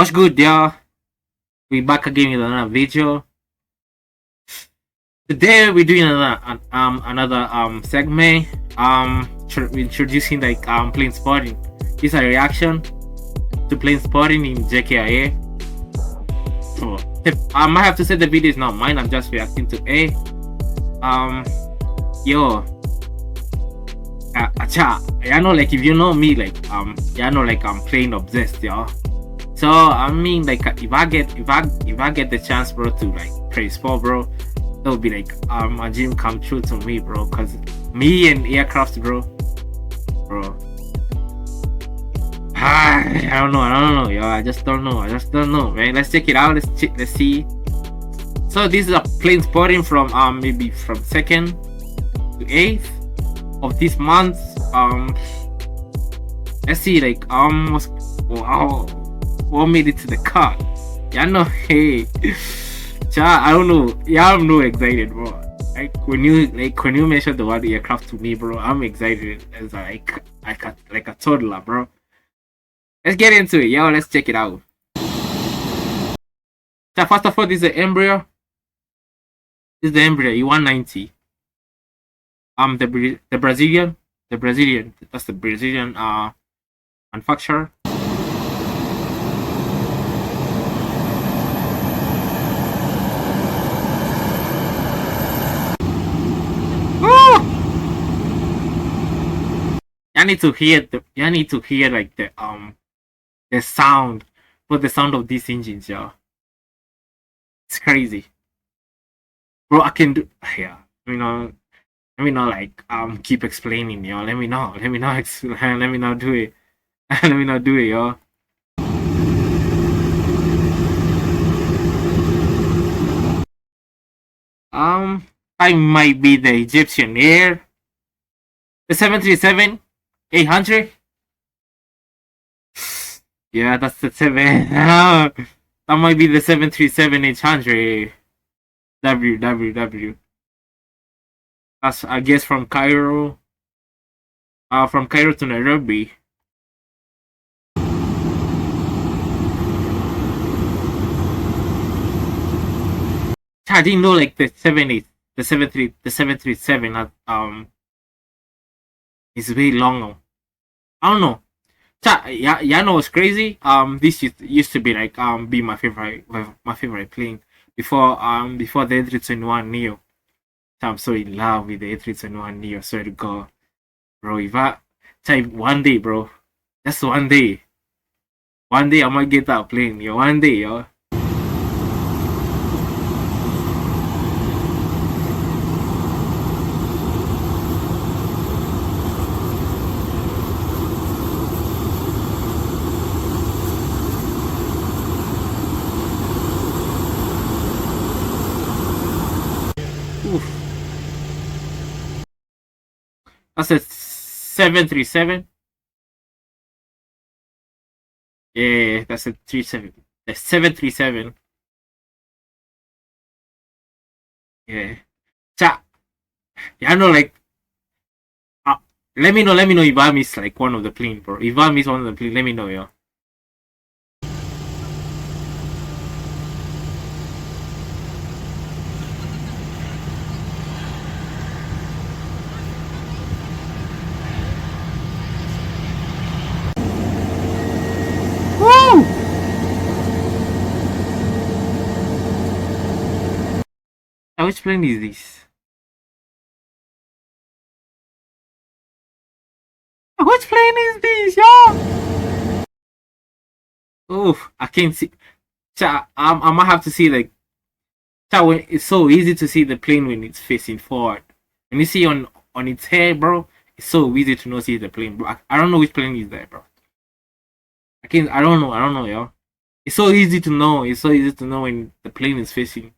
What's good, y'all? We back again with another video. Today we're doing another segment. Introducing like plane spotting. This is a reaction to plane spotting in Jkia. So I might have to say the video is not mine. I'm just reacting to A. Yo. I know, like, if you know me, like I know, like, I'm plane obsessed, y'all. So I mean, like, if I get the chance, bro, to like play sport, bro, that would be like a dream come true to me, bro. Cause me and aircraft, bro. I don't know, yo. I just don't know, man. Let's check it out. Let's see. So this is a plane spotting from maybe from 2nd to 8th of this month. Let's see, like, what made it to the car? Yeah, no, hey, I don't know. Yeah, I'm no excited, bro. Like when you mention the word aircraft to me, bro, I'm excited as like a toddler, bro. Let's get into it, yo. Let's check it out. So first of all, this is the embryo. This is the embryo E190. The Brazilian. That's the Brazilian manufacturer. I need to hear like the sound, but the sound of these engines, yo. It's crazy, bro. I can do, yeah. Let me not like keep explaining, yo. Let me not do it. Let me not do it, yo. I might be the Egyptian Air, the 737-800. Yeah, that's the 7. That might be the 737-800 WWW. That's, I guess, from Cairo. From Cairo to Nairobi. I didn't know, like, the 737 is way long. I don't know. Yeah, I know it's crazy. This used to be like be my favorite plane before the A321 Neo. I'm so in love with the A321 Neo. Swear to God, bro. If I one day, bro, just one day I might get that plane, yo. One day, yo. That's a 737. Yeah, that's a 37. The 737. Yeah. Yeah, I know, like, let me know if I miss like one of the plane, bro. If I miss one of the plane, let me know, yo. Which plane is this? Which plane is this, yo? Oh, I can't see. I might have to see, like, it's so easy to see the plane when it's facing forward. When you see on its head, bro, it's so easy to not see the plane, bro. I don't know which plane is that, bro. I don't know, yo. It's so easy to know. It's so easy to know when the plane is facing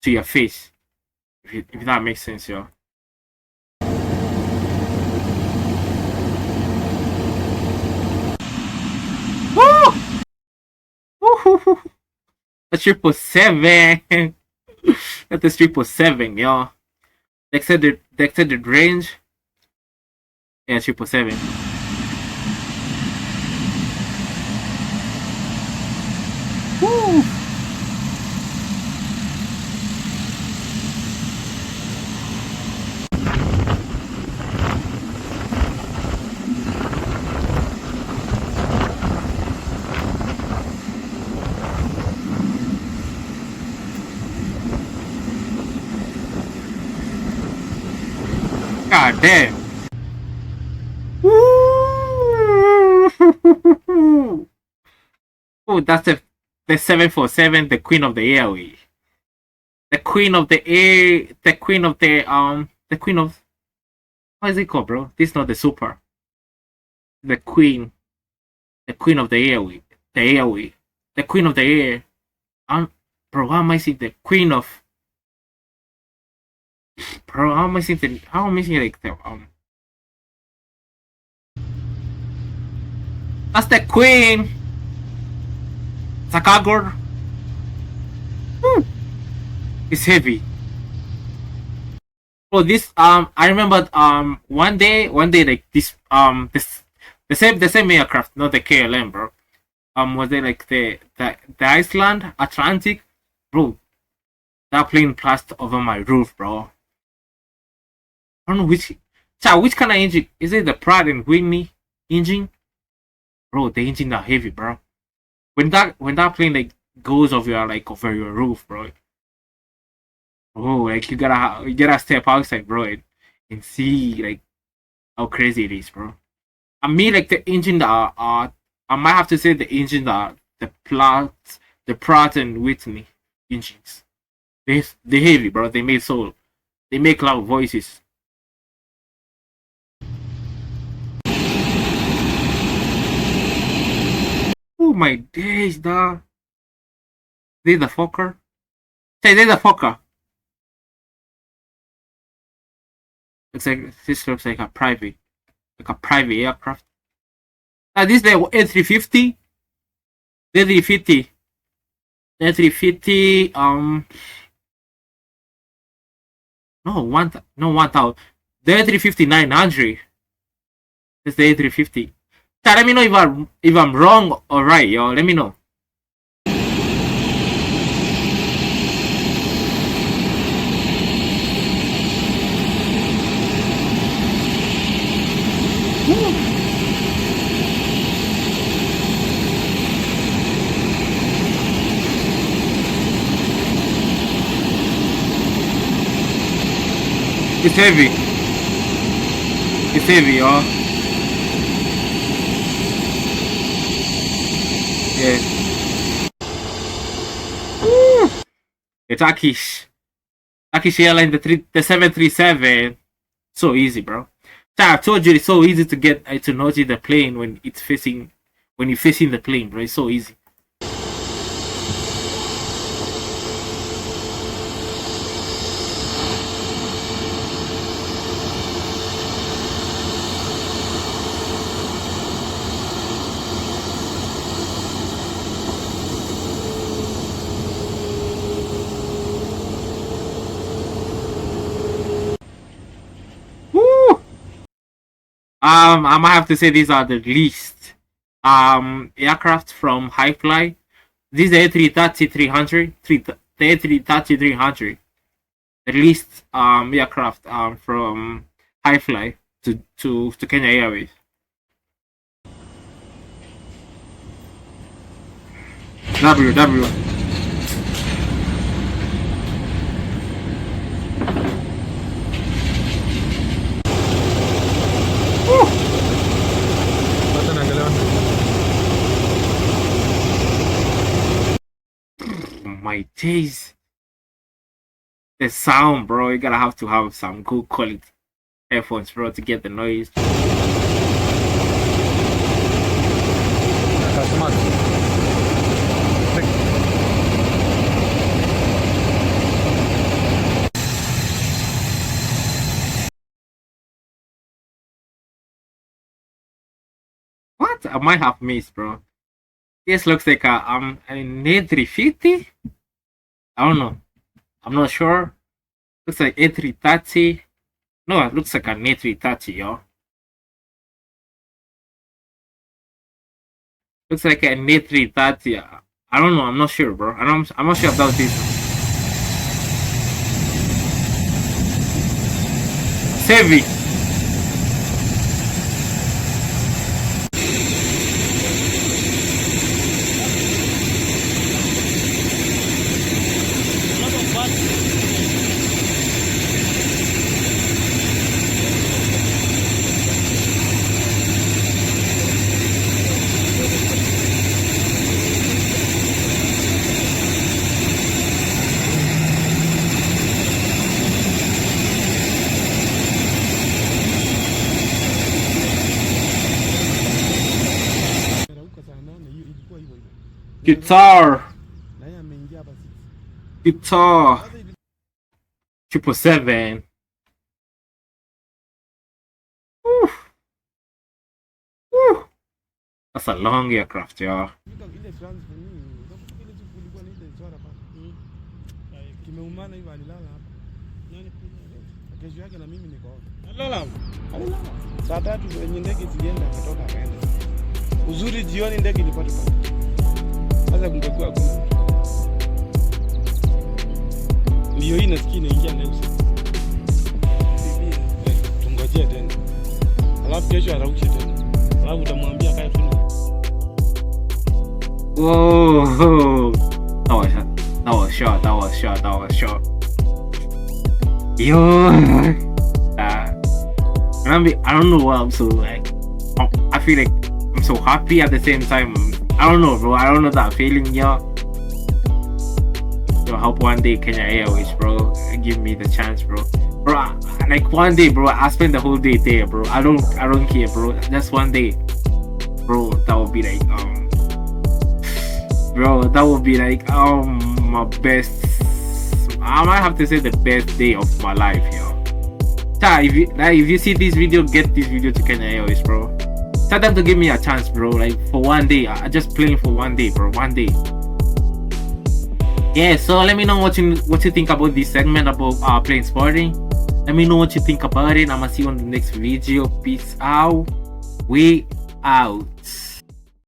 to your face. If that makes sense, yo. Woo! Woo! The 777. That's the 777, yo. The extended range. Yeah, 777. God damn. Oh, that's the 747, the queen of the airway. The queen of the air, the queen of, what is it called, bro? This is not the super. The queen of the airway, the queen of the air. Bro, how am I saying the queen of? Bro, how am I saying like the That's the queen. Sakagor. It's heavy. Oh, this I remember one day like this the same aircraft, not the KLM, bro. Was it like the Iceland Atlantic, bro? That plane passed over my roof, bro. I don't know which kind of engine is it? The Pratt and Whitney engine, bro. The engine are heavy, bro. When that plane like goes over your roof, bro. Oh, like you gotta step outside, bro, and see like how crazy it is, bro. I mean, like the engine that I might have to say the engine that the Pratt and Whitney engines. They're heavy, bro. They make loud voices. Oh my days, dog. They the fucker. Say they the fucker. This looks like a private aircraft. This is the A350. The A350. The A350. No 1000. The A350 900. It's the A350. Let me know if I'm wrong or right, yo. Let me know. It's heavy. It's heavy, y'all. Yeah. The Turkish airline, the 737. So easy, bro. I told you it's so easy to get to notice the plane when you're facing the plane, bro. It's so easy. I might have to say these are the least aircraft from Highfly. This is the A330-300, the A330-300, the least aircraft from Highfly to Kenya Airways. W. My days, the sound, bro. You gotta have to have some good quality headphones, bro, to get the noise. What? I might have missed, bro. This looks like an A350. I don't know. I'm not sure. Looks like A330. No, it looks like an A330, yo. Looks like an A330. I don't know. I'm not sure, bro. I'm not sure about this. It's heavy. Guitar. Guitar. 777. Woo. Woo. That's a long aircraft, y'all. Saa 3 wenye ndege zilienda kutoka kaenda. Uzuri jioni ndege ilipata pale. Sasa kungekuwa kuna. Ndio hii nasikia inaingia leo usiku. Tungojee tena. Alafu kesho arauke tena. Alafu utamwambia kae tu. Whoa. That was short. Yo. I don't know why I'm so like, I feel like I'm so happy at the same time. I don't know, bro. I don't know that feeling, yo. I hope one day Kenya Airways, bro, give me the chance, bro. Bro, like one day, bro, I spend the whole day there, bro. I don't care, bro. Just one day, bro. That would be like, bro, that would be like, my best. I might have to say the best day of my life, yo. If you see this video, get this video to Kenya Airways, bro. Tell them to give me a chance, bro. Like for one day, I just playing for one day, bro. One day. Yeah. So let me know what you think about this segment about PLANESPOTTIng. Let me know what you think about it. I'ma see you on the next video. Peace out. We out.